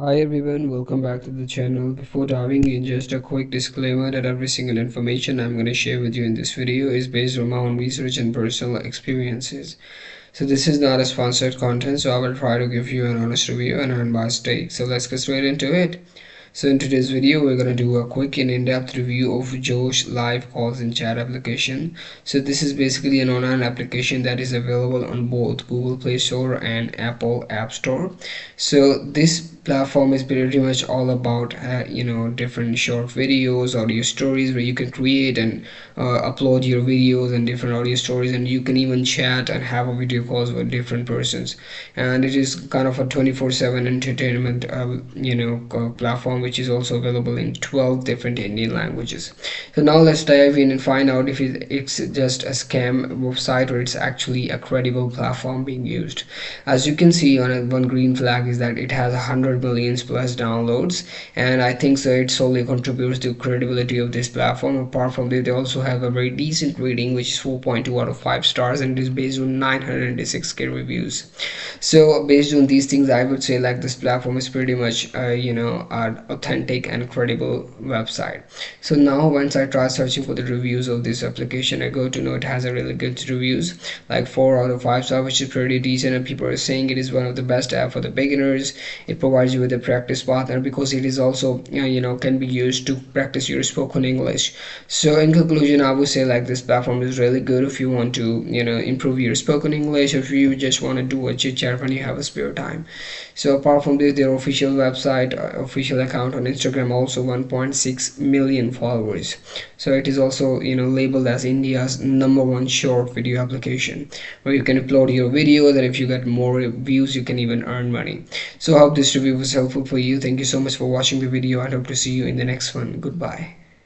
Hi everyone, welcome back to the channel. Before diving in, just a quick disclaimer that every single information I'm going to share with you in this video is based on my own research and personal experiences. So this is not a sponsored content, so I will try to give you an honest review and an unbiased take. So let's get straight into it. So in today's video, we're going to do a quick and in-depth review of Josh Live Calls and Chat application. So this is basically an online application that is available on both Google Play Store and Apple App Store. So this platform is pretty much all about different short videos, audio stories where you can create and upload your videos and different audio stories, and you can even chat and have a video calls with different persons. And it is kind of a 24/7 entertainment platform, which is also available in 12 different Indian languages. So now let's dive in and find out if it's just a scam website or it's actually a credible platform being used. As you can see on one green flag is that it has 100 millions plus downloads, and I think so it solely contributes to credibility of this platform. Apart from that, they also have a very decent rating, which is 4.2 out of 5 stars, and it is based on 986k reviews. So based on these things, I would say like this platform is pretty much an authentic and credible website. So now once I try searching for the reviews of this application, I go to know it has a really good reviews, like 4 out of 5 stars, which is pretty decent, and people are saying it is one of the best app for the beginners. It provides you with a practice partner because it is also can be used to practice your spoken English. So in conclusion, I would say like this platform is really good if you want to improve your spoken English, if you just want to do a chit chat when you have a spare time. So apart from this, their official website, official account on Instagram, also 1.6 million followers. So it is also labeled as India's #1 short video application, where you can upload your videos, and if you get more views you can even earn money. So I hope this review was helpful for you. Thank you so much for watching the video. I hope to see you in the next one. Goodbye.